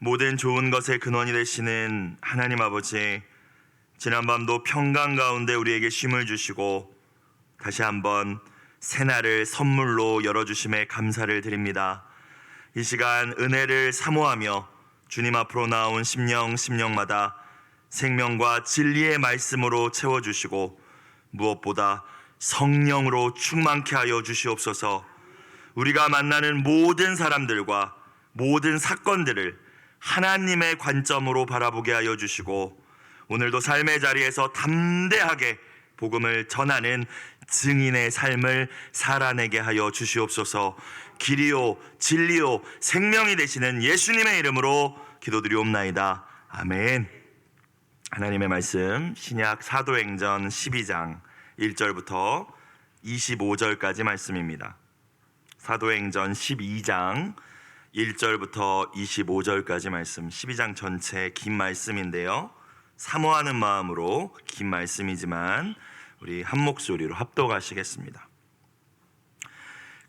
모든 좋은 것의 근원이 되시는 하나님 아버지, 지난밤도 평강 가운데 우리에게 쉼을 주시고 다시 한번 새날을 선물로 열어주심에 감사를 드립니다. 이 시간 은혜를 사모하며 주님 앞으로 나온 심령마다 생명과 진리의 말씀으로 채워주시고 무엇보다 성령으로 충만케 하여 주시옵소서. 우리가 만나는 모든 사람들과 모든 사건들을 하나님의 관점으로 바라보게 하여 주시고 오늘도 삶의 자리에서 담대하게 복음을 전하는 증인의 삶을 살아내게 하여 주시옵소서. 길이요 진리요 생명이 되시는 예수님의 이름으로 기도드리옵나이다. 아멘. 하나님의 말씀 신약 사도행전 12장 1절부터 25절까지 말씀입니다. 사도행전 12장 1절부터 25절까지 말씀, 12장 전체 긴 말씀인데요, 사모하는 마음으로 긴 말씀이지만 우리 한 목소리로 합독하시겠습니다.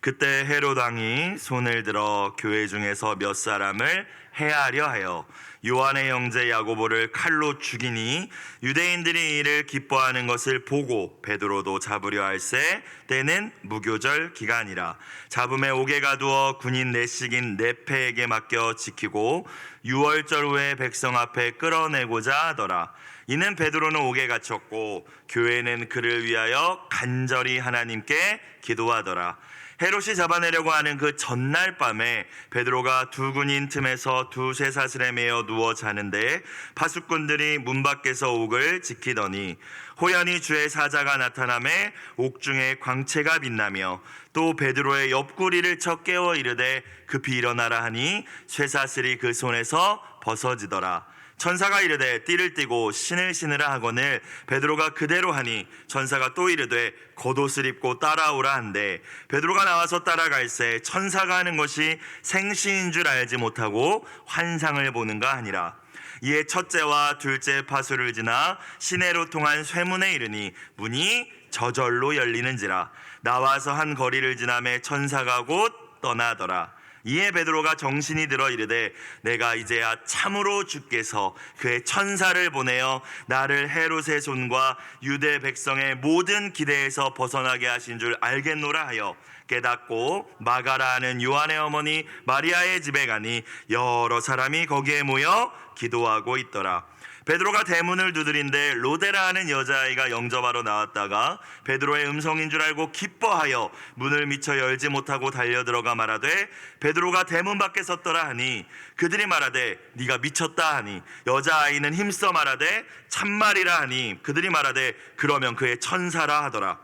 그때 헤롯 왕이 손을 들어 교회 중에서 몇 사람을 해하려 하여 요한의 형제 야고보를 칼로 죽이니 유대인들이 이를 기뻐하는 것을 보고 베드로도 잡으려 할세 때는 무교절 기간이라. 잡음에 옥에 가두어 군인 내식인 네페에게 맡겨 지키고 유월절 후에 백성 앞에 끌어내고자 하더라. 이는 베드로는 옥에 갇혔고 교회는 그를 위하여 간절히 하나님께 기도하더라. 헤롯이 잡아내려고 하는 그 전날 밤에 베드로가 두 군인 틈에서 두 쇠사슬에 매어 누워 자는데 파수꾼들이 문 밖에서 옥을 지키더니 호연히 주의 사자가 나타나매 옥중에 광채가 빛나며 또 베드로의 옆구리를 쳐 깨워 이르되 급히 일어나라 하니 쇠사슬이 그 손에서 벗어지더라. 천사가 이르되 띠를 띠고 신을 신으라 하거늘 베드로가 그대로 하니 천사가 또 이르되 겉옷을 입고 따라오라 한대 베드로가 나와서 따라갈새 천사가 하는 것이 생시인 줄 알지 못하고 환상을 보는가 하니라. 이에 첫째와 둘째 파수를 지나 시내로 통한 쇠문에 이르니 문이 저절로 열리는지라. 나와서 한 거리를 지나매 천사가 곧 떠나더라. 이에 베드로가 정신이 들어 이르되 내가 이제야 참으로 주께서 그의 천사를 보내어 나를 헤롯의 손과 유대 백성의 모든 기대에서 벗어나게 하신 줄 알겠노라 하여 깨닫고 마가라 하는 요한의 어머니 마리아의 집에 가니 여러 사람이 거기에 모여 기도하고 있더라. 베드로가 대문을 두드린데 로데라 하는 여자아이가 영접하러 나왔다가 베드로의 음성인 줄 알고 기뻐하여 문을 미처 열지 못하고 달려들어가 말하되 베드로가 대문 밖에 섰더라 하니 그들이 말하되 네가 미쳤다 하니 여자아이는 힘써 말하되 참말이라 하니 그들이 말하되 그러면 그의 천사라 하더라.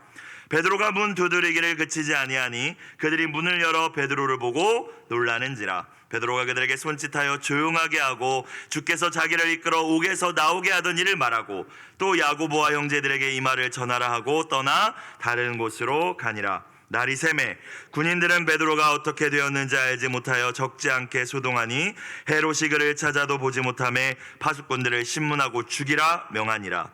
베드로가 문 두드리기를 그치지 아니하니 그들이 문을 열어 베드로를 보고 놀라는지라. 베드로가 그들에게 손짓하여 조용하게 하고 주께서 자기를 이끌어 옥에서 나오게 하던 일을 말하고 또 야고보와 형제들에게 이 말을 전하라 하고 떠나 다른 곳으로 가니라. 날이 새매 군인들은 베드로가 어떻게 되었는지 알지 못하여 적지 않게 소동하니 헤롯이 그를 찾아도 보지 못하매 파수꾼들을 신문하고 죽이라 명하니라.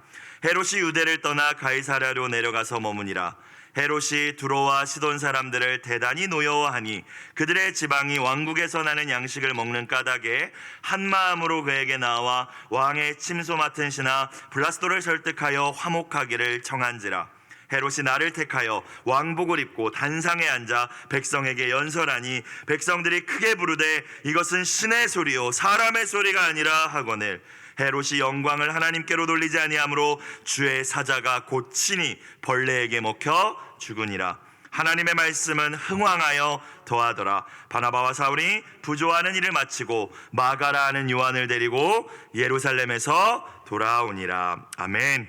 헤롯이 유대를 떠나 가이사랴로 내려가서 머무니라. 헤롯이 두로와 시돈 사람들을 대단히 노여워하니 그들의 지방이 왕국에서 나는 양식을 먹는 까닭에 한 마음으로 그에게 나와 왕의 침소 맡은 신하 블라스도를 설득하여 화목하기를 청한지라. 헤롯이 나를 택하여 왕복을 입고 단상에 앉아 백성에게 연설하니 백성들이 크게 부르되 이것은 신의 소리요 사람의 소리가 아니라 하거늘 헤롯이 영광을 하나님께로 돌리지 아니하므로 주의 사자가 곧 친히 벌레에게 먹혀 죽으니라. 하나님의 말씀은 흥왕하여 더하더라. 바나바와 사울이 부조하는 일을 마치고 마가라 하는 요한을 데리고 예루살렘에서 돌아오니라. 아멘.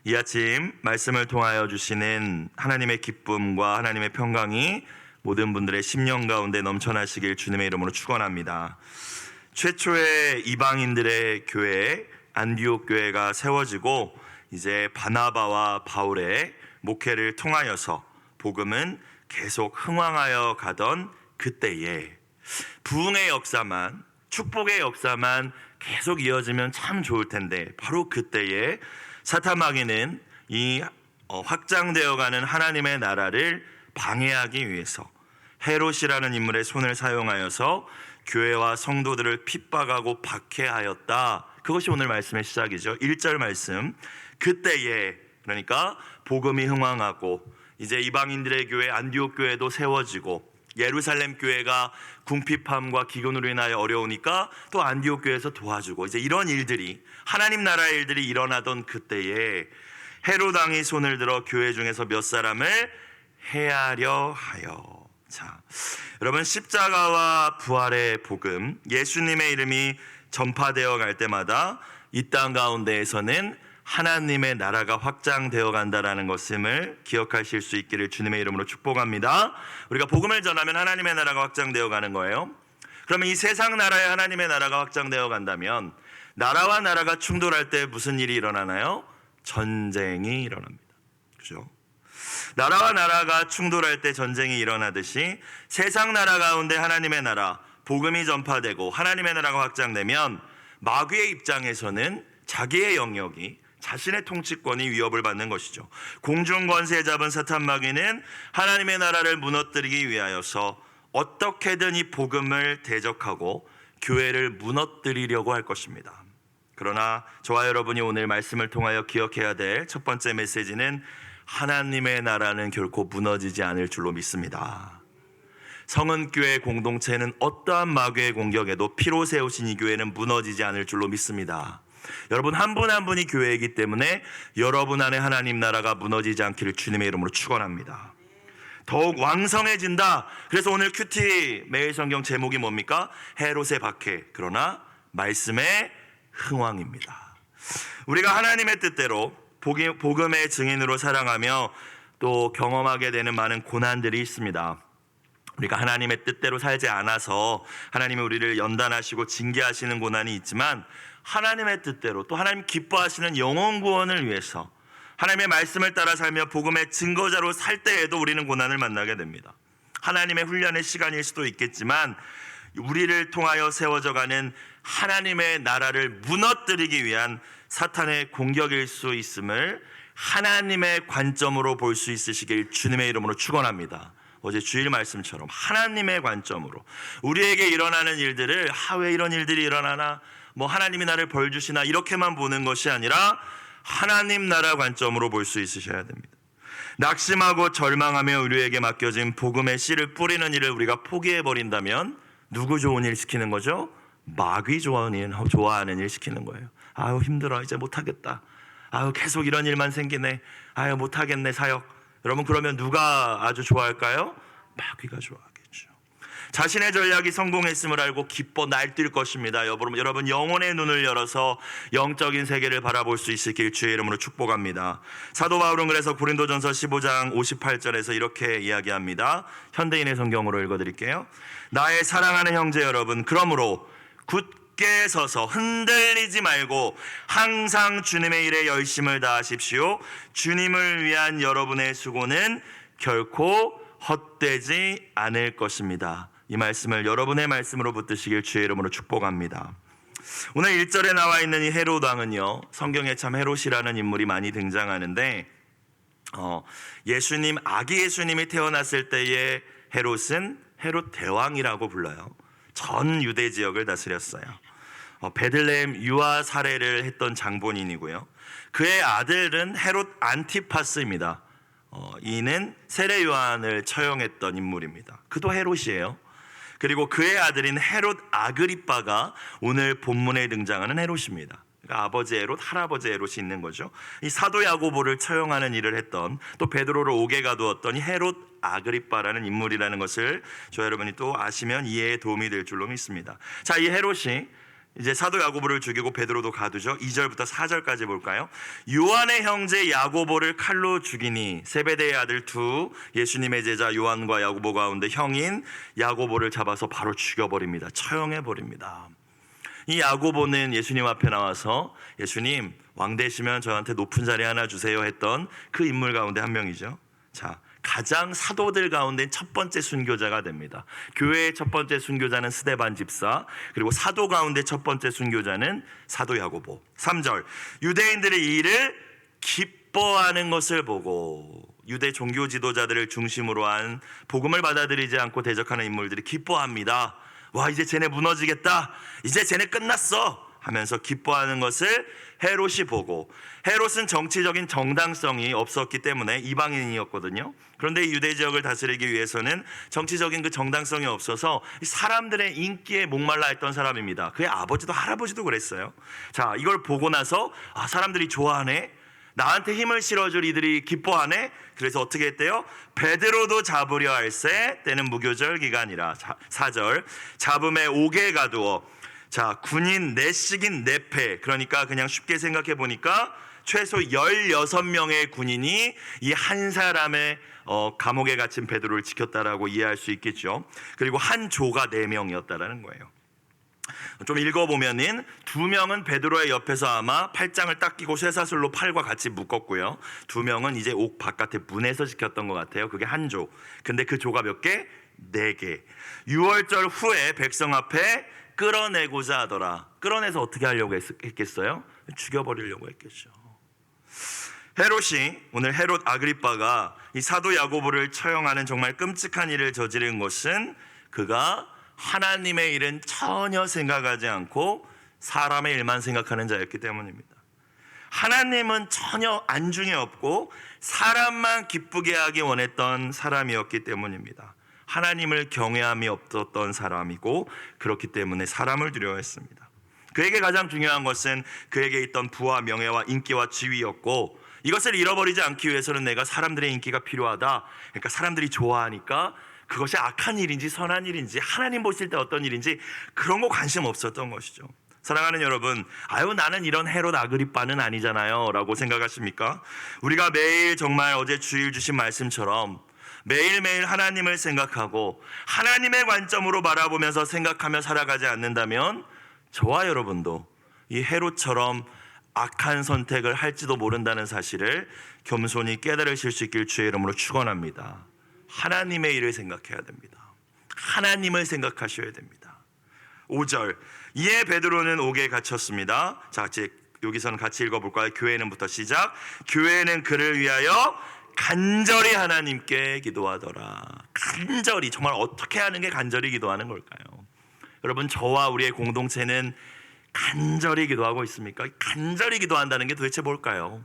이 아침 말씀을 통하여 주시는 하나님의 기쁨과 하나님의 평강이 모든 분들의 심령 가운데 넘쳐나시길 주님의 이름으로 축원합니다. 최초의 이방인들의 교회 안디옥 교회가 세워지고 이제 바나바와 바울의 목회를 통하여서 복음은 계속 흥왕하여 가던 그때에 부흥의 역사만, 축복의 역사만 계속 이어지면 참 좋을 텐데 바로 그때에 사탄 마귀는 이 확장되어가는 하나님의 나라를 방해하기 위해서 헤롯이라는 인물의 손을 사용하여서 교회와 성도들을 핍박하고 박해하였다. 그것이 오늘 말씀의 시작이죠. 1절 말씀. 그때에, 그러니까 복음이 흥왕하고 이제 이방인들의 교회 안디옥 교회도 세워지고 예루살렘 교회가 궁핍함과 기근으로 인하여 어려우니까 또 안디옥 교회에서 도와주고 이제 이런 일들이 하나님 나라의 일들이 일어나던 그때에 헤롯 왕이 손을 들어 교회 중에서 몇 사람을 해하려 하여. 자, 여러분, 십자가와 부활의 복음, 예수님의 이름이 전파되어 갈 때마다 이 땅 가운데에서는 하나님의 나라가 확장되어 간다라는 것을 기억하실 수 있기를 주님의 이름으로 축복합니다. 우리가 복음을 전하면 하나님의 나라가 확장되어 가는 거예요. 그러면 이 세상 나라에 하나님의 나라가 확장되어 간다면 나라와 나라가 충돌할 때 무슨 일이 일어나나요? 전쟁이 일어납니다. 그죠? 나라와 나라가 충돌할 때 전쟁이 일어나듯이 세상 나라 가운데 하나님의 나라, 복음이 전파되고 하나님의 나라가 확장되면 마귀의 입장에서는 자기의 영역이, 자신의 통치권이 위협을 받는 것이죠. 공중 권세 잡은 사탄 마귀는 하나님의 나라를 무너뜨리기 위하여서 어떻게든 이 복음을 대적하고 교회를 무너뜨리려고 할 것입니다. 그러나 저와 여러분이 오늘 말씀을 통하여 기억해야 될 첫 번째 메시지는 하나님의 나라는 결코 무너지지 않을 줄로 믿습니다. 성은교회 공동체는 어떠한 마귀의 공격에도 피로 세우신 이 교회는 무너지지 않을 줄로 믿습니다. 여러분 한 분 한 분이 교회이기 때문에 여러분 안에 하나님 나라가 무너지지 않기를 주님의 이름으로 축원합니다. 더욱 왕성해진다. 그래서 오늘 큐티 매일 성경 제목이 뭡니까? 헤롯의 박해, 그러나 말씀의 흥왕입니다. 우리가 하나님의 뜻대로 복음의 증인으로 살아가며 또 경험하게 되는 많은 고난들이 있습니다. 우리가 하나님의 뜻대로 살지 않아서 하나님이 우리를 연단하시고 징계하시는 고난이 있지만 하나님의 뜻대로 또 하나님 기뻐하시는 영혼 구원을 위해서 하나님의 말씀을 따라 살며 복음의 증거자로 살 때에도 우리는 고난을 만나게 됩니다. 하나님의 훈련의 시간일 수도 있겠지만 우리를 통하여 세워져가는 하나님의 나라를 무너뜨리기 위한 사탄의 공격일 수 있음을 하나님의 관점으로 볼 수 있으시길 주님의 이름으로 축원합니다. 어제 주일 말씀처럼 하나님의 관점으로 우리에게 일어나는 일들을 왜 이런 일들이 일어나나, 하나님이 나를 벌 주시나 이렇게만 보는 것이 아니라 하나님 나라 관점으로 볼 수 있으셔야 됩니다. 낙심하고 절망하며 우리에게 맡겨진 복음의 씨를 뿌리는 일을 우리가 포기해버린다면 누구 좋은 일 시키는 거죠? 마귀 좋아하는 일 시키는 거예요. 아유 힘들어, 이제 못하겠다. 아유 계속 이런 일만 생기네. 아유 못하겠네 사역. 여러분 그러면 누가 아주 좋아할까요? 마귀가 좋아하겠죠. 자신의 전략이 성공했음을 알고 기뻐 날뛸 것입니다. 여러분 영혼의 눈을 열어서 영적인 세계를 바라볼 수 있을 주의 이름으로 축복합니다. 사도 바울은 그래서 고린도전서 15장 58절에서 이렇게 이야기합니다. 현대인의 성경으로 읽어드릴게요. 나의 사랑하는 형제 여러분, 그러므로 굳게 서서 흔들리지 말고 항상 주님의 일에 열심을 다하십시오. 주님을 위한 여러분의 수고는 결코 헛되지 않을 것입니다. 이 말씀을 여러분의 말씀으로 붙드시길 주의 이름으로 축복합니다. 오늘 1절에 나와 있는 이 헤롯 왕은요, 성경에 참 헤롯이라는 인물이 많이 등장하는데 아기 예수님이 태어났을 때의 헤롯은 헤롯 대왕이라고 불러요. 전 유대 지역을 다스렸어요. 베들레헴 유아 사례를 했던 장본인이고요. 그의 아들은 헤롯 안티파스입니다. 이는 세례 요한을 처형했던 인물입니다. 그도 헤롯이에요. 그리고 그의 아들인 헤롯 아그리빠가 오늘 본문에 등장하는 헤롯입니다. 그러니까 아버지 헤롯, 할아버지 헤롯이 있는 거죠. 이 사도 야고보를 처형하는 일을 했던, 또 베드로를 옥에 가두었던 이 헤롯 아그리빠라는 인물이라는 것을 저 여러분이 또 아시면 이해에 도움이 될 줄로 믿습니다. 자, 이 헤롯이 이제 사도 야고보를 죽이고 베드로도 가두죠. 2절부터 4절까지 볼까요? 요한의 형제 야고보를 칼로 죽이니 세베대의 아들 두 예수님의 제자 요한과 야고보 가운데 형인 야고보를 잡아서 바로 죽여버립니다. 처형해버립니다. 이 야고보는 예수님 앞에 나와서 예수님 왕 되시면 저한테 높은 자리 하나 주세요 했던 그 인물 가운데 한 명이죠. 자, 가장 사도들 가운데 첫 번째 순교자가 됩니다. 교회의 첫 번째 순교자는 스데반 집사, 그리고 사도 가운데 첫 번째 순교자는 사도 야고보. 3절, 유대인들이 이 일을 기뻐하는 것을 보고, 유대 종교 지도자들을 중심으로 한 복음을 받아들이지 않고 대적하는 인물들이 기뻐합니다. 와, 이제 쟤네 무너지겠다, 이제 쟤네 끝났어 하면서 기뻐하는 것을 헤롯이 보고, 헤롯은 정치적인 정당성이 없었기 때문에 이방인이었거든요. 그런데 이 유대 지역을 다스리기 위해서는 정치적인 그 정당성이 없어서 사람들의 인기에 목말라 했던 사람입니다. 그의 아버지도 할아버지도 그랬어요. 자, 이걸 보고 나서 사람들이 좋아하네, 나한테 힘을 실어줄 이들이 기뻐하네. 그래서 어떻게 했대요? 베드로도 잡으려 할세, 때는 무교절 기간이라. 4절, 잡음에 옥에 가두어. 자, 군인 넷씩인 넷패, 그러니까 그냥 쉽게 생각해 보니까 최소 16명의 군인이 이 한 사람의 감옥에 갇힌 베드로를 지켰다라고 이해할 수 있겠죠. 그리고 한 조가 4명이었다라는 거예요. 좀 읽어보면은 2명은 베드로의 옆에서 아마 팔짱을 딱 끼고 쇠사슬로 팔과 같이 묶었고요. 2명은 이제 옥 바깥에 문에서 지켰던 것 같아요. 그게 한 조. 근데 그 조가 몇 개? 4개. 6월절 후에 백성 앞에 끌어내고자 하더라. 끌어내서 어떻게 하려고 했겠어요? 죽여버리려고 했겠죠. 헤롯이, 오늘 헤롯 아그리빠가 이 사도 야고보를 처형하는 정말 끔찍한 일을 저지른 것은 그가 하나님의 일은 전혀 생각하지 않고 사람의 일만 생각하는 자였기 때문입니다. 하나님은 전혀 안중에 없고 사람만 기쁘게 하기 원했던 사람이었기 때문입니다. 하나님을 경외함이 없었던 사람이고, 그렇기 때문에 사람을 두려워했습니다. 그에게 가장 중요한 것은 그에게 있던 부와 명예와 인기와 지위였고, 이것을 잃어버리지 않기 위해서는 내가 사람들의 인기가 필요하다, 그러니까 사람들이 좋아하니까 그것이 악한 일인지 선한 일인지 하나님 보실 때 어떤 일인지 그런 거 관심 없었던 것이죠. 사랑하는 여러분, 나는 이런 헤롯 아그리빠는 아니잖아요 라고 생각하십니까? 우리가 매일 정말 어제 주일 주신 말씀처럼 매일매일 하나님을 생각하고 하나님의 관점으로 바라보면서 생각하며 살아가지 않는다면 저와 여러분도 이 헤롯처럼 악한 선택을 할지도 모른다는 사실을 겸손히 깨달으실 수 있길 주의 이름으로 축원합니다. 하나님의 일을 생각해야 됩니다. 하나님을 생각하셔야 됩니다. 5절, 이에 베드로는 옥에 갇혔습니다. 자, 여기서는 같이 읽어볼까요? 교회는부터 시작. 교회는 그를 위하여 간절히 하나님께 기도하더라. 간절히, 정말 어떻게 하는 게 간절히 기도하는 걸까요? 여러분, 저와 우리의 공동체는 간절히 기도하고 있습니까? 간절히 기도한다는 게 도대체 뭘까요?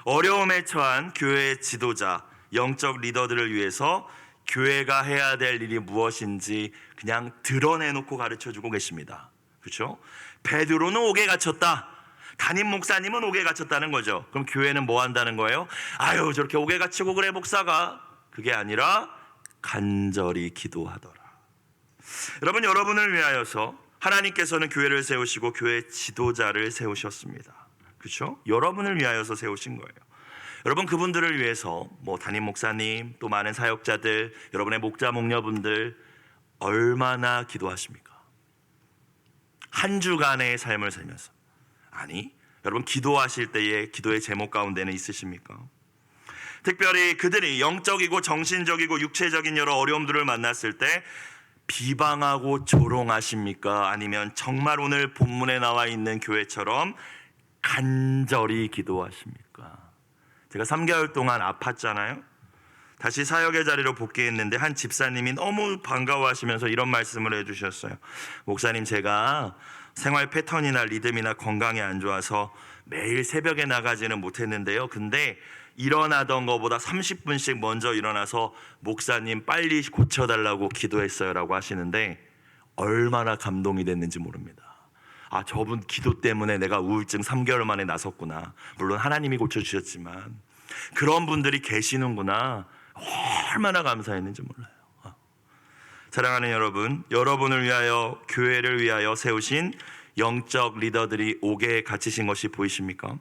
어려움에 처한 교회의 지도자, 영적 리더들을 위해서 교회가 해야 될 일이 무엇인지 그냥 드러내놓고 가르쳐주고 계십니다. 그렇죠? 베드로는 옥에 갇혔다, 담임 목사님은 옥에 갇혔다는 거죠. 그럼 교회는 뭐 한다는 거예요? 저렇게 옥에 갇히고 그래 목사가. 그게 아니라 간절히 기도하더라. 여러분, 여러분을 위하여서 하나님께서는 교회를 세우시고 교회 지도자를 세우셨습니다. 그렇죠? 여러분을 위하여서 세우신 거예요. 여러분, 그분들을 위해서 담임 목사님, 또 많은 사역자들, 여러분의 목자 목녀분들 얼마나 기도하십니까? 한 주간의 삶을 살면서. 아니, 여러분, 기도하실 때의 기도의 제목 가운데는 있으십니까? 특별히 그들이 영적이고 정신적이고 육체적인 여러 어려움들을 만났을 때 비방하고 조롱하십니까? 아니면 정말 오늘 본문에 나와 있는 교회처럼 간절히 기도하십니까? 제가 3개월 동안 아팠잖아요. 다시 사역의 자리로 복귀했는데 한 집사님이 너무 반가워하시면서 이런 말씀을 해주셨어요. 목사님, 제가 생활 패턴이나 리듬이나 건강이 안 좋아서 매일 새벽에 나가지는 못했는데요. 근데 일어나던 것보다 30분씩 먼저 일어나서 목사님 빨리 고쳐달라고 기도했어요 라고 하시는데 얼마나 감동이 됐는지 모릅니다. 저분 기도 때문에 내가 우울증 3개월 만에 나섰구나. 물론 하나님이 고쳐주셨지만 그런 분들이 계시는구나. 얼마나 감사했는지 몰라요. 사랑하는 여러분, 여러분을 위하여, 교회를 위하여 세우신 영적 리더들이 옥에 갇히신 것이 보이십니까?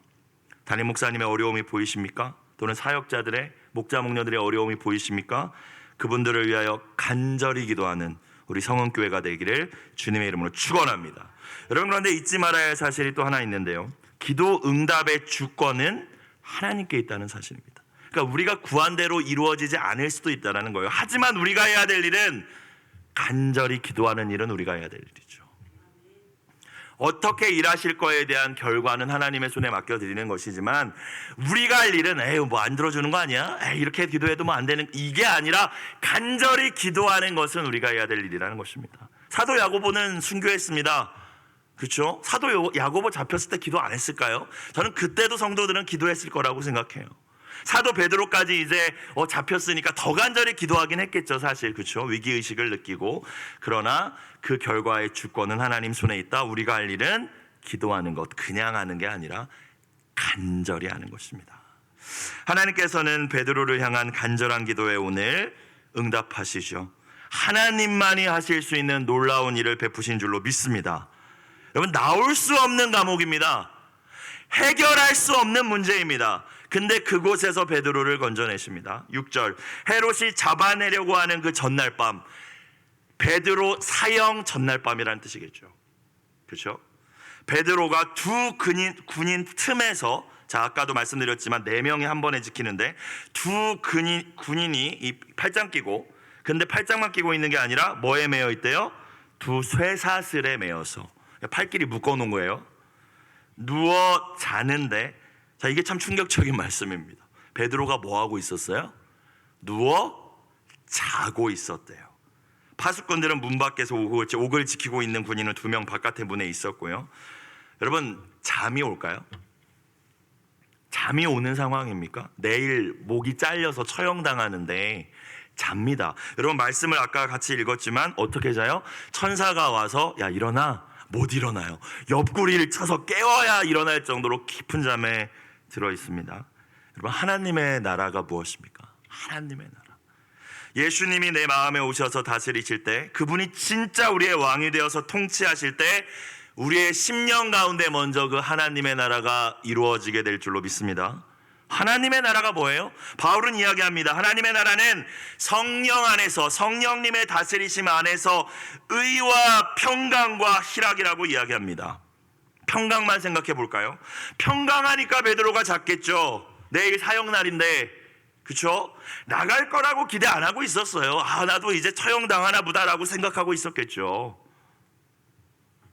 담임 목사님의 어려움이 보이십니까? 또는 사역자들의, 목자 목녀들의 어려움이 보이십니까? 그분들을 위하여 간절히 기도하는 우리 성은교회가 되기를 주님의 이름으로 축원합니다. 여러분, 그런데 잊지 말아야 할 사실이 또 하나 있는데요. 기도 응답의 주권은 하나님께 있다는 사실입니다. 그러니까 우리가 구한 대로 이루어지지 않을 수도 있다는 거예요. 하지만 우리가 해야 될 일은 간절히 기도하는 일은 우리가 해야 될 일이죠. 어떻게 일하실 거에 대한 결과는 하나님의 손에 맡겨드리는 것이지만 우리가 할 일은 에휴 뭐 안 들어주는 거 아니야? 에이, 이렇게 기도해도 뭐 안 되는, 이게 아니라 간절히 기도하는 것은 우리가 해야 될 일이라는 것입니다. 사도 야고보는 순교했습니다. 그렇죠? 사도 야고보 잡혔을 때 기도 안 했을까요? 저는 그때도 성도들은 기도했을 거라고 생각해요. 사도 베드로까지 이제 잡혔으니까 더 간절히 기도하긴 했겠죠, 사실. 그렇죠? 위기의식을 느끼고. 그러나 그 결과의 주권은 하나님 손에 있다. 우리가 할 일은 기도하는 것, 그냥 하는 게 아니라 간절히 하는 것입니다. 하나님께서는 베드로를 향한 간절한 기도에 오늘 응답하시죠. 하나님만이 하실 수 있는 놀라운 일을 베푸신 줄로 믿습니다. 여러분, 나올 수 없는 감옥입니다. 해결할 수 없는 문제입니다. 근데 그곳에서 베드로를 건져내십니다. 6절, 헤롯이 잡아내려고 하는 그 전날 밤, 베드로 사형 전날 밤이라는 뜻이겠죠. 그렇죠? 베드로가 두 군인 틈에서, 자 아까도 말씀드렸지만 4명이 한 번에 지키는데 두 군인이 이 팔짱 끼고, 근데 팔짱만 끼고 있는 게 아니라 뭐에 매여 있대요? 두 쇠사슬에 매여서 팔끼리 묶어놓은 거예요. 누워 자는데, 자 이게 참 충격적인 말씀입니다. 베드로가 뭐 하고 있었어요? 누워 자고 있었대요. 파수꾼들은 문 밖에서 옥을 지키고 있는 군인은 2명 바깥에 문에 있었고요. 여러분, 잠이 올까요? 잠이 오는 상황입니까? 내일 목이 잘려서 처형당하는데 잡니다. 여러분, 말씀을 아까 같이 읽었지만 어떻게 자요? 천사가 와서 야 일어나. 못 일어나요. 옆구리를 쳐서 깨워야 일어날 정도로 깊은 잠에 들어 있습니다. 여러분, 하나님의 나라가 무엇입니까? 하나님의 나라. 예수님이 내 마음에 오셔서 다스리실 때, 그분이 진짜 우리의 왕이 되어서 통치하실 때 우리의 심령 가운데 먼저 그 하나님의 나라가 이루어지게 될 줄로 믿습니다. 하나님의 나라가 뭐예요? 바울은 이야기합니다. 하나님의 나라는 성령 안에서, 성령님의 다스리심 안에서 의와 평강과 희락이라고 이야기합니다. 평강만 생각해 볼까요? 평강하니까 베드로가 잡겠죠. 내일 사형날인데, 그렇죠? 나갈 거라고 기대 안 하고 있었어요. 나도 이제 처형당하나 보다라고 생각하고 있었겠죠.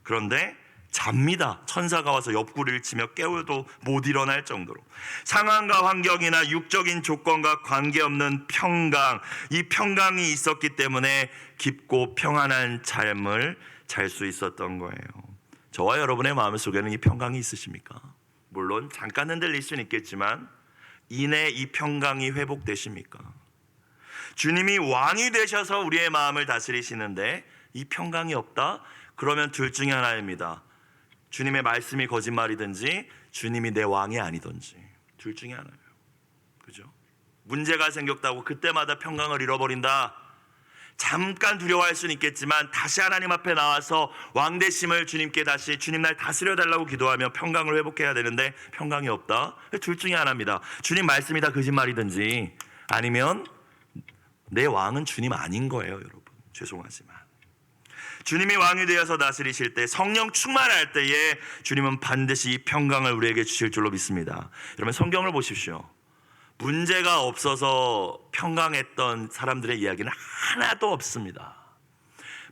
그런데 잡니다. 천사가 와서 옆구리를 치며 깨워도 못 일어날 정도로. 상황과 환경이나 육적인 조건과 관계없는 평강, 이 평강이 있었기 때문에 깊고 평안한 삶을 잘 수 있었던 거예요. 저와 여러분의 마음속에는 이 평강이 있으십니까? 물론 잠깐 흔들릴 수는 있겠지만 이내 이 평강이 회복되십니까? 주님이 왕이 되셔서 우리의 마음을 다스리시는데 이 평강이 없다? 그러면 둘 중에 하나입니다. 주님의 말씀이 거짓말이든지 주님이 내 왕이 아니든지, 둘 중에 하나예요. 그죠? 문제가 생겼다고 그때마다 평강을 잃어버린다. 잠깐 두려워할 수는 있겠지만 다시 하나님 앞에 나와서 왕대심을 주님께 다시 주님 날 다스려달라고 기도하며 평강을 회복해야 되는데 평강이 없다. 둘 중에 하나입니다. 주님 말씀이 다 거짓말이든지 아니면 내 왕은 주님 아닌 거예요. 여러분, 죄송하지만 주님이 왕이 되어서 다스리실 때, 성령 충만할 때에 주님은 반드시 이 평강을 우리에게 주실 줄로 믿습니다. 여러분, 성경을 보십시오. 문제가 없어서 평강했던 사람들의 이야기는 하나도 없습니다.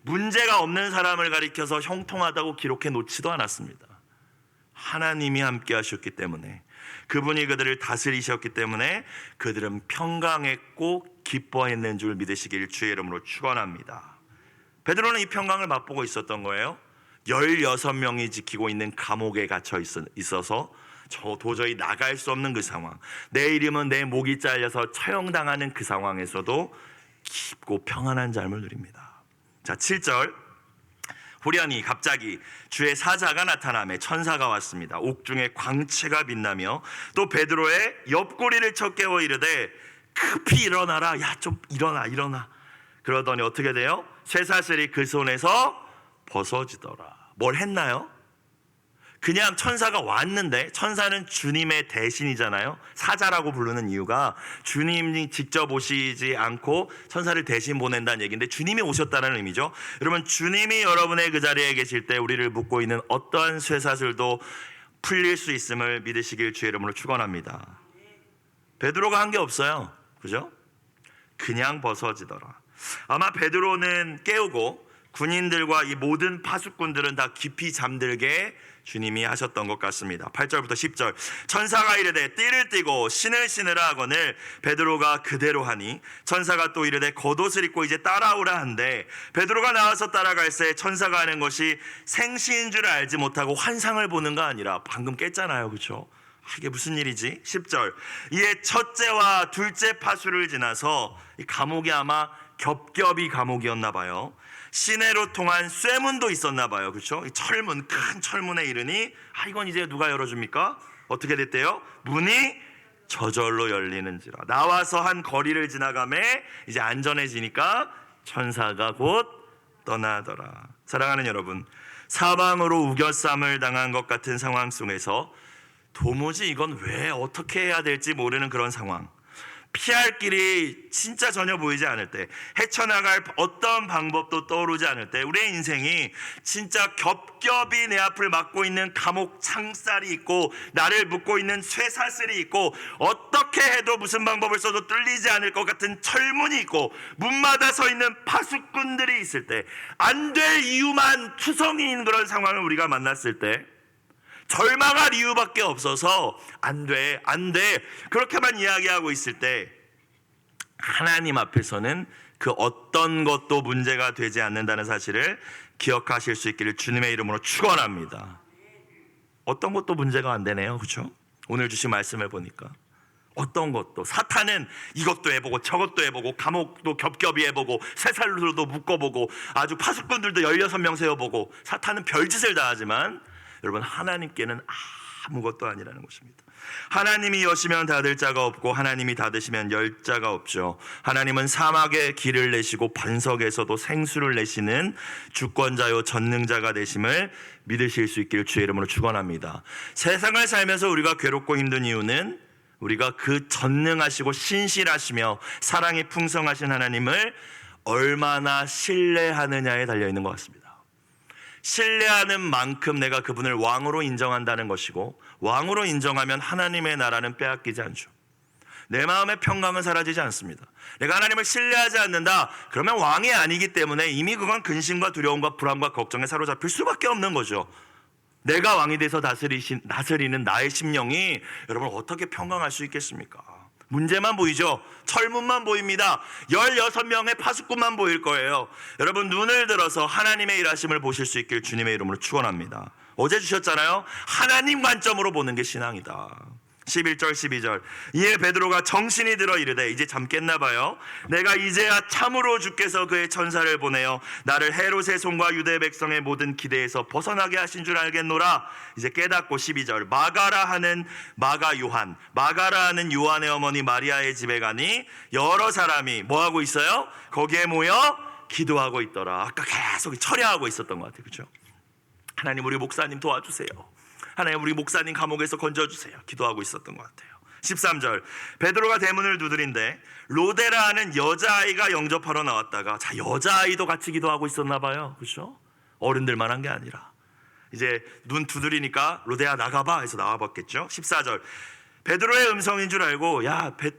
문제가 없는 사람을 가리켜서 형통하다고 기록해 놓지도 않았습니다. 하나님이 함께 하셨기 때문에, 그분이 그들을 다스리셨기 때문에 그들은 평강했고 기뻐했는 줄 믿으시길 주의 이름으로 축원합니다. 베드로는 이 평강을 맛보고 있었던 거예요. 16명이 지키고 있는 감옥에 갇혀 있어서 도저히 나갈 수 없는 그 상황, 내일이면 내 목이 잘려서 처형당하는 그 상황에서도 깊고 평안한 삶을 누립니다. 자, 7절, 후련히 갑자기 주의 사자가 나타나매 천사가 왔습니다. 옥중에 광채가 빛나며 또 베드로의 옆구리를 쳐 깨워 이르되 급히 일어나라. 야, 좀 일어나. 그러더니 어떻게 돼요? 쇠사슬이 그 손에서 벗어지더라. 뭘 했나요? 그냥 천사가 왔는데, 천사는 주님의 대신이잖아요. 사자라고 부르는 이유가 주님이 직접 오시지 않고 천사를 대신 보낸다는 얘기인데 주님이 오셨다는 의미죠. 여러분, 주님이 여러분의 그 자리에 계실 때 우리를 묶고 있는 어떠한 쇠사슬도 풀릴 수 있음을 믿으시길 주의 이름으로 축원합니다. 베드로가 한 게 없어요. 그죠? 그냥 벗어지더라. 아마 베드로는 깨우고 군인들과 이 모든 파수꾼들은 다 깊이 잠들게 주님이 하셨던 것 같습니다. 8절부터 10절. 천사가 이르되 띠를 띠고 신을 신으라 하거늘 베드로가 그대로 하니 천사가 또 이르되 겉옷을 입고 이제 따라오라 한데 베드로가 나와서 따라갈새 천사가 하는 것이 생시인 줄 알지 못하고 환상을 보는가 아니라 방금 깼잖아요, 그렇죠? 이게 무슨 일이지? 10절. 이에 첫째와 둘째 파수를 지나서 이 감옥이 아마 겹겹이 감옥이었나 봐요. 시내로 통한 쇠문도 있었나 봐요. 그렇죠? 이 철문, 큰 철문에 이르니 이건 이제 누가 열어줍니까? 어떻게 됐대요? 문이 저절로 열리는지라. 나와서 한 거리를 지나가매 이제 안전해지니까 천사가 곧 떠나더라. 사랑하는 여러분, 사방으로 우겨쌈을 당한 것 같은 상황 속에서 도무지 이건 왜 어떻게 해야 될지 모르는 그런 상황, 피할 길이 진짜 전혀 보이지 않을 때, 헤쳐나갈 어떤 방법도 떠오르지 않을 때, 우리의 인생이 진짜 겹겹이 내 앞을 막고 있는 감옥 창살이 있고 나를 묶고 있는 쇠사슬이 있고 어떻게 해도 무슨 방법을 써도 뚫리지 않을 것 같은 철문이 있고 문마다 서 있는 파수꾼들이 있을 때, 안 될 이유만 투성이인 그런 상황을 우리가 만났을 때 절망할 이유밖에 없어서 안 돼 그렇게만 이야기하고 있을 때, 하나님 앞에서는 그 어떤 것도 문제가 되지 않는다는 사실을 기억하실 수 있기를 주님의 이름으로 축원합니다. 어떤 것도 문제가 안 되네요, 그렇죠? 오늘 주신 말씀을 보니까 어떤 것도, 사탄은 이것도 해보고 저것도 해보고 감옥도 겹겹이 해보고 쇠살로도 묶어보고 아주 파수꾼들도 16명 세워보고 사탄은 별짓을 다 하지만 여러분, 하나님께는 아무것도 아니라는 것입니다. 하나님이 여시면 닫을 자가 없고 하나님이 닫으시면 열 자가 없죠. 하나님은 사막에 길을 내시고 반석에서도 생수를 내시는 주권자요 전능자가 되심을 믿으실 수 있기를 주의 이름으로 축원합니다. 세상을 살면서 우리가 괴롭고 힘든 이유는 우리가 그 전능하시고 신실하시며 사랑이 풍성하신 하나님을 얼마나 신뢰하느냐에 달려있는 것 같습니다. 신뢰하는 만큼 내가 그분을 왕으로 인정한다는 것이고, 왕으로 인정하면 하나님의 나라는 빼앗기지 않죠. 내 마음의 평강은 사라지지 않습니다. 내가 하나님을 신뢰하지 않는다, 그러면 왕이 아니기 때문에 이미 그건 근심과 두려움과 불안과 걱정에 사로잡힐 수밖에 없는 거죠. 내가 왕이 돼서 다스리는 나의 심령이 여러분 어떻게 평강할 수 있겠습니까? 문제만 보이죠. 철문만 보입니다. 16명의 파수꾼만 보일 거예요. 여러분, 눈을 들어서 하나님의 일하심을 보실 수 있길 주님의 이름으로 축원합니다. 어제 주셨잖아요. 하나님 관점으로 보는 게 신앙이다. 11절 12절. 이에 베드로가 정신이 들어 이르되, 이제 잠 깼나 봐요. 내가 이제야 참으로 주께서 그의 천사를 보내어 나를 헤롯의 손과 유대 백성의 모든 기대에서 벗어나게 하신 줄 알겠노라. 이제 깨닫고 12절. 마가라 하는 요한의 어머니 마리아의 집에 가니 여러 사람이 뭐하고 있어요? 거기에 모여 기도하고 있더라. 아까 계속 철야하고 있었던 것 같아요, 그렇죠? 하나님, 우리 목사님 도와주세요. 하나님, 우리 목사님 감옥에서 건져주세요. 기도하고 있었던 것 같아요. 13절. 베드로가 대문을 두드린데 로데라 하는 여자아이가 영접하러 나왔다가, 자, 여자아이도 같이 기도하고 있었나 봐요, 그렇죠? 어른들만 한 게 아니라 이제 눈 두드리니까 로데야 나가봐 해서 나와봤겠죠. 14절. 베드로의 음성인 줄 알고,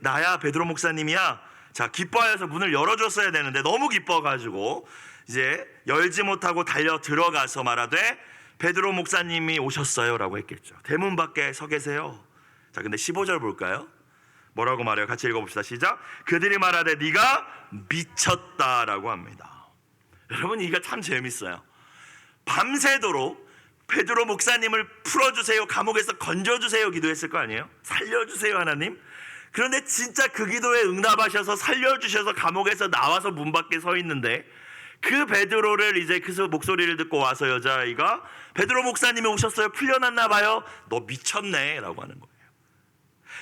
나야 베드로 목사님이야. 자, 기뻐해서 문을 열어줬어야 되는데 너무 기뻐가지고 이제 열지 못하고 달려 들어가서 말하되 베드로 목사님이 오셨어요 라고 했겠죠. 대문 밖에 서 계세요. 자, 근데 15절 볼까요? 뭐라고 말해요? 같이 읽어봅시다. 시작. 그들이 말하되 네가 미쳤다라고 합니다. 여러분, 이게 참 재밌어요. 밤새도록 베드로 목사님을 풀어주세요, 감옥에서 건져주세요 기도했을 거 아니에요? 살려주세요 하나님. 그런데 진짜 그 기도에 응답하셔서 살려주셔서 감옥에서 나와서 문 밖에 서 있는데, 그 베드로를 이제 그 목소리를 듣고 와서 여자아이가 베드로 목사님이 오셨어요, 풀려났나 봐요. 너 미쳤네 라고 하는 거예요.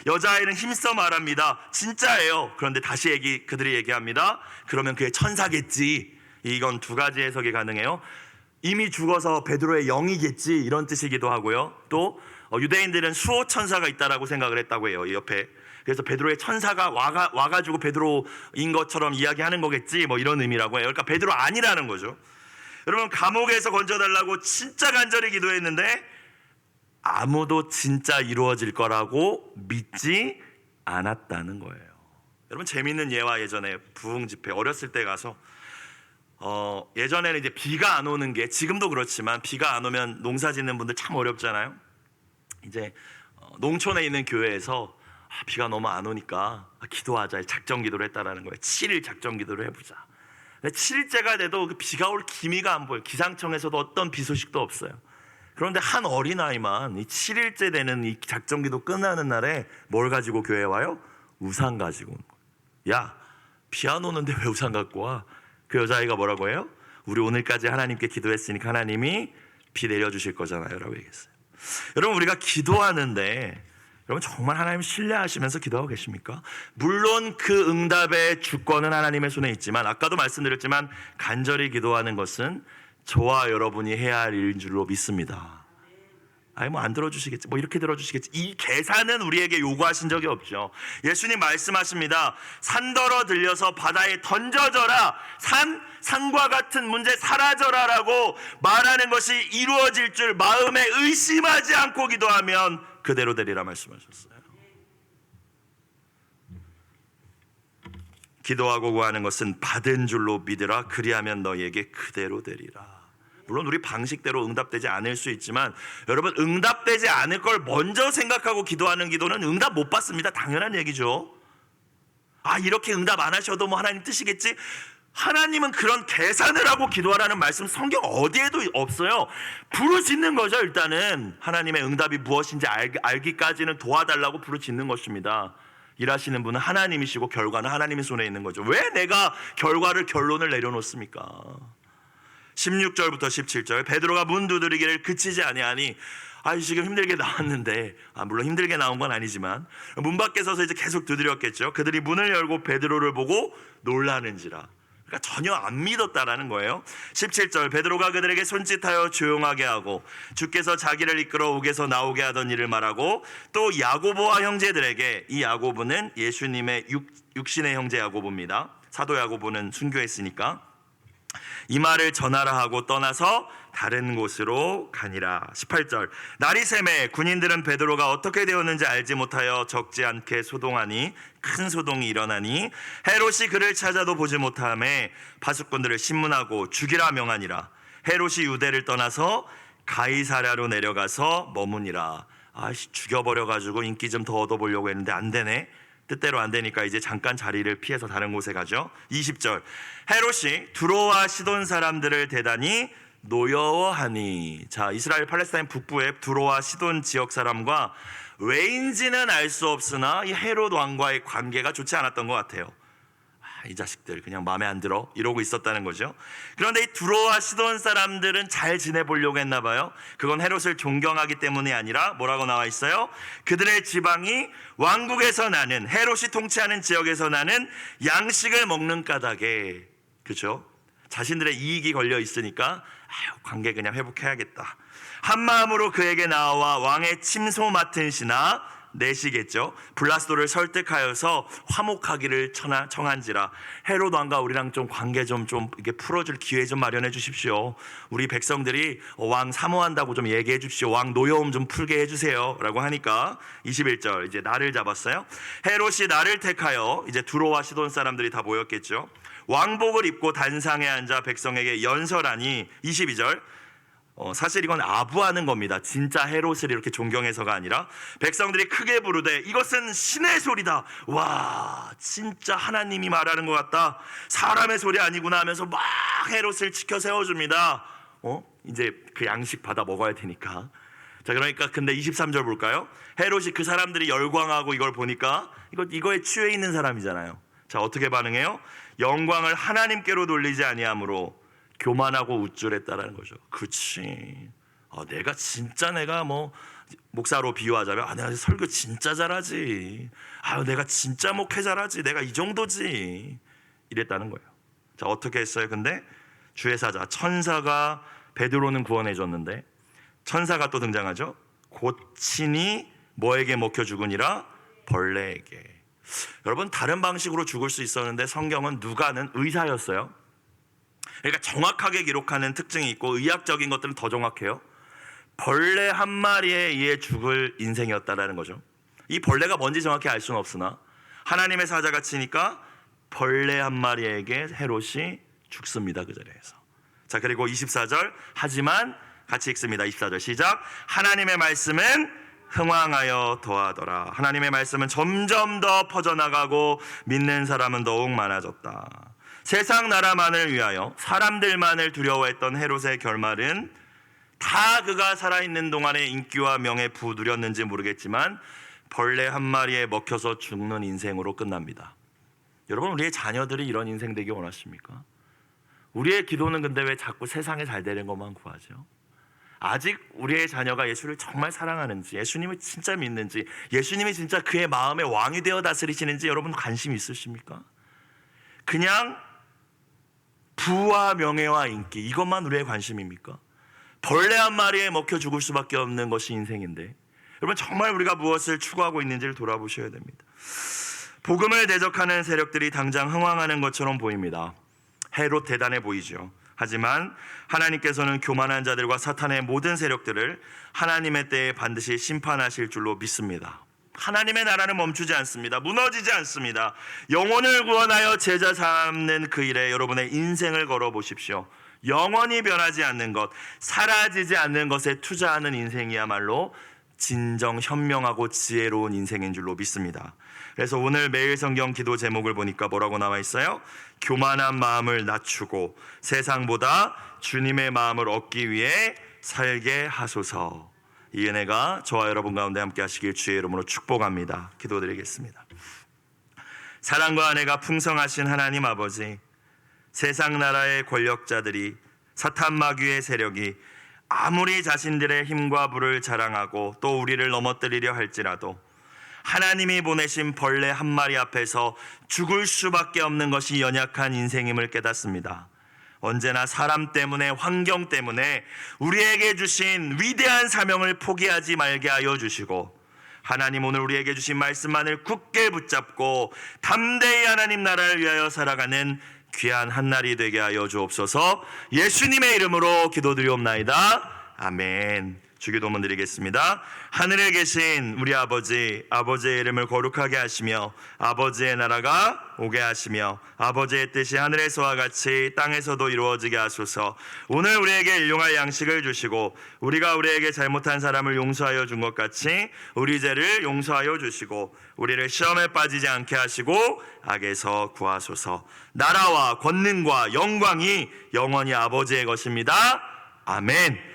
여자아이는 힘써 말합니다. 진짜예요. 그런데 다시 그들이 얘기합니다. 그러면 그의 천사겠지. 이건 두 가지 해석이 가능해요. 이미 죽어서 베드로의 영이겠지, 이런 뜻이기도 하고요. 또 유대인들은 수호 천사가 있다라고 생각을 했다고 해요, 이 옆에. 그래서 베드로의 천사가 와가지고 베드로인 것처럼 이야기하는 거겠지, 뭐 이런 의미라고 해요. 그러니까 베드로 아니라는 거죠. 여러분, 감옥에서 건져달라고 진짜 간절히 기도했는데 아무도 진짜 이루어질 거라고 믿지 않았다는 거예요. 여러분, 재밌는 예와 예전에 부흥 집회 어렸을 때 가서 예전에는 이제 비가 안 오는 게, 지금도 그렇지만 비가 안 오면 농사 짓는 분들 참 어렵잖아요. 이제 농촌에 있는 교회에서 비가 너무 안 오니까 기도하자, 작정 기도를 했다라는 거예요. 7일 작정 기도를 해보자. 7일째가 돼도 그 비가 올 기미가 안 보여요. 기상청에서도 어떤 비 소식도 없어요. 그런데 한 어린아이만 이 7일째 되는 이 작정 기도 끝나는 날에 뭘 가지고 교회에 와요? 우산 가지고 온 거예요. 야, 비 안 오는데 왜 우산 갖고 와? 그 여자아이가 뭐라고 해요? 우리 오늘까지 하나님께 기도했으니까 하나님이 비 내려주실 거잖아요 라고 얘기했어요. 여러분, 우리가 기도하는데 여러분 정말 하나님 신뢰하시면서 기도하고 계십니까? 물론 그 응답의 주권은 하나님의 손에 있지만, 아까도 말씀드렸지만 간절히 기도하는 것은 저와 여러분이 해야 할 일인 줄로 믿습니다. 아니 뭐 안 들어주시겠지, 뭐 이렇게 들어주시겠지, 이 계산은 우리에게 요구하신 적이 없죠. 예수님 말씀하십니다. 산더러 들려서 바다에 던져져라, 산과 같은 문제 사라져라 라고 말하는 것이 이루어질 줄 마음에 의심하지 않고 기도하면 그대로 되리라 말씀하셨어요. 기도하고 구하는 것은 받은 줄로 믿으라, 그리하면 너희에게 그대로 되리라. 물론 우리 방식대로 응답되지 않을 수 있지만, 여러분, 응답되지 않을 걸 먼저 생각하고 기도하는 기도는 응답 못 받습니다. 당연한 얘기죠. 이렇게 응답 안 하셔도 뭐 하나님 뜻이겠지. 하나님은 그런 계산을 하고 기도하라는 말씀 성경 어디에도 없어요. 부르짖는 거죠. 일단은 하나님의 응답이 무엇인지 알기까지는 도와달라고 부르짖는 것입니다. 일하시는 분은 하나님이시고 결과는 하나님의 손에 있는 거죠. 왜 내가 결론을 내려놓습니까? 16절부터 17절, 베드로가 문 두드리기를 그치지 아니하니, 지금 힘들게 나왔는데, 물론 힘들게 나온 건 아니지만 문 밖에 서서 이제 계속 두드렸겠죠. 그들이 문을 열고 베드로를 보고 놀라는지라. 그러니까 전혀 안 믿었다라는 거예요. 17절, 베드로가 그들에게 손짓하여 조용하게 하고 주께서 자기를 이끌어 옥에서 나오게 하던 일을 말하고, 또 야고보와 형제들에게, 이 야고보는 예수님의 육신의 형제 야고보입니다. 사도 야고보는 순교했으니까, 이 말을 전하라 하고 떠나서 다른 곳으로 가니라. 18절, 날이 새매 군인들은 베드로가 어떻게 되었는지 알지 못하여 적지 않게 소동하니 큰 소동이 일어나니 헤롯이 그를 찾아도 보지 못하매 파수꾼들을 신문하고 죽이라 명하니라. 헤롯이 유대를 떠나서 가이사랴로 내려가서 머무니라. 죽여버려가지고 인기 좀 더 얻어보려고 했는데 안 되네. 뜻대로 안 되니까 이제 잠깐 자리를 피해서 다른 곳에 가죠. 20절, 헤롯이 두로와 시돈 사람들을 대단히 노여워하니. 이스라엘 팔레스타인 북부의 두로와 시돈 지역 사람과 왜인지는 알 수 없으나 이 헤롯 왕과의 관계가 좋지 않았던 것 같아요. 이 자식들 그냥 마음에 안 들어 이러고 있었다는 거죠. 그런데 이 두로와 시돈 사람들은 잘 지내보려고 했나 봐요. 그건 헤롯을 존경하기 때문이 아니라 뭐라고 나와 있어요? 그들의 지방이 왕국에서 나는, 헤롯이 통치하는 지역에서 나는 양식을 먹는 까닭에, 그렇죠? 자신들의 이익이 걸려 있으니까 관계 그냥 회복해야겠다. 한 마음으로 그에게 나와 왕의 침소 맡은 시나, 내시겠죠. 블라스도를 설득하여서 화목하기를 청한지라. 헤롯 왕과 우리랑 좀 관계 좀 이렇게 풀어줄 기회 좀 마련해 주십시오. 우리 백성들이 왕 사모한다고 좀 얘기해 주십시오. 왕 노여움 좀 풀게 해주세요 라고 하니까 21절, 이제 날을 잡았어요. 헤롯이 날을 택하여, 이제 두로와 시돈 사람들이 다 모였겠죠. 왕복을 입고 단상에 앉아 백성에게 연설하니. 22절, 사실 이건 아부하는 겁니다. 진짜 헤롯을 이렇게 존경해서가 아니라, 백성들이 크게 부르되 이것은 신의 소리다. 와, 진짜 하나님이 말하는 것 같다. 사람의 소리 아니구나 하면서 막 헤롯을 치켜 세워줍니다. 이제 그 양식 받아 먹어야 되니까. 그러니까 근데 23절 볼까요? 헤롯이, 그 사람들이 열광하고 이걸 보니까 이거에 취해 있는 사람이잖아요. 어떻게 반응해요? 영광을 하나님께로 돌리지 아니하므로 교만하고 우쭐했다라는 거죠. 그치, 내가 뭐 목사로 비유하자면, 내가 설교 진짜 잘하지, 내가 진짜 목회 잘하지, 내가 이 정도지, 이랬다는 거예요. 어떻게 했어요? 근데 주의 사자 천사가, 베드로는 구원해 줬는데 천사가 또 등장하죠. 곧 친히 뭐에게 먹혀 죽으니라? 벌레에게. 여러분, 다른 방식으로 죽을 수 있었는데 성경은 누가는 의사였어요. 그러니까 정확하게 기록하는 특징이 있고, 의학적인 것들은 더 정확해요. 벌레 한 마리에 의해 죽을 인생이었다라는 거죠. 이 벌레가 뭔지 정확히 알 수는 없으나 하나님의 사자가 치니까 벌레 한 마리에게 헤롯이 죽습니다. 그 자리에서. 자, 그리고 24절 하지만 같이 읽습니다. 24절 시작. 하나님의 말씀은 흥왕하여 더하더라. 하나님의 말씀은 점점 더 퍼져나가고 믿는 사람은 더욱 많아졌다. 세상 나라만을 위하여 사람들만을 두려워했던 헤롯의 결말은 다 그가 살아있는 동안에 인기와 명예 부누렸는지 모르겠지만 벌레 한 마리에 먹혀서 죽는 인생으로 끝납니다. 여러분, 우리의 자녀들이 이런 인생 되기 원하십니까? 우리의 기도는 근데 왜 자꾸 세상에 잘 되는 것만 구하죠? 아직 우리의 자녀가 예수를 정말 사랑하는지, 예수님을 진짜 믿는지, 예수님이 진짜 그의 마음의 왕이 되어 다스리시는지 여러분 관심 있으십니까? 그냥 부와 명예와 인기, 이것만 우리의 관심입니까? 벌레 한 마리에 먹혀 죽을 수밖에 없는 것이 인생인데 여러분, 정말 우리가 무엇을 추구하고 있는지를 돌아보셔야 됩니다. 복음을 대적하는 세력들이 당장 흥왕하는 것처럼 보입니다. 헤롯 대단해 보이죠. 하지만 하나님께서는 교만한 자들과 사탄의 모든 세력들을 하나님의 때에 반드시 심판하실 줄로 믿습니다. 하나님의 나라는 멈추지 않습니다. 무너지지 않습니다. 영혼을 구원하여 제자 삼는 그 일에 여러분의 인생을 걸어보십시오. 영원히 변하지 않는 것, 사라지지 않는 것에 투자하는 인생이야말로 진정 현명하고 지혜로운 인생인 줄로 믿습니다. 그래서 오늘 매일 성경 기도 제목을 보니까 뭐라고 나와 있어요? 교만한 마음을 낮추고 세상보다 주님의 마음을 얻기 위해 살게 하소서. 이 은혜가 저와 여러분 가운데 함께 하시길 주의 이름으로 축복합니다. 기도드리겠습니다. 사랑과 은혜가 풍성하신 하나님 아버지, 세상 나라의 권력자들이, 사탄 마귀의 세력이 아무리 자신들의 힘과 부를 자랑하고 또 우리를 넘어뜨리려 할지라도 하나님이 보내신 벌레 한 마리 앞에서 죽을 수밖에 없는 것이 연약한 인생임을 깨닫습니다. 언제나 사람 때문에, 환경 때문에 우리에게 주신 위대한 사명을 포기하지 말게 하여 주시고, 하나님 오늘 우리에게 주신 말씀만을 굳게 붙잡고 담대히 하나님 나라를 위하여 살아가는 귀한 한날이 되게 하여 주옵소서. 예수님의 이름으로 기도드리옵나이다. 아멘. 주기도문 드리겠습니다. 하늘에 계신 우리 아버지, 아버지의 이름을 거룩하게 하시며 아버지의 나라가 오게 하시며 아버지의 뜻이 하늘에서와 같이 땅에서도 이루어지게 하소서. 오늘 우리에게 일용할 양식을 주시고 우리가 우리에게 잘못한 사람을 용서하여 준 것 같이 우리 죄를 용서하여 주시고 우리를 시험에 빠지지 않게 하시고 악에서 구하소서. 나라와 권능과 영광이 영원히 아버지의 것입니다. 아멘.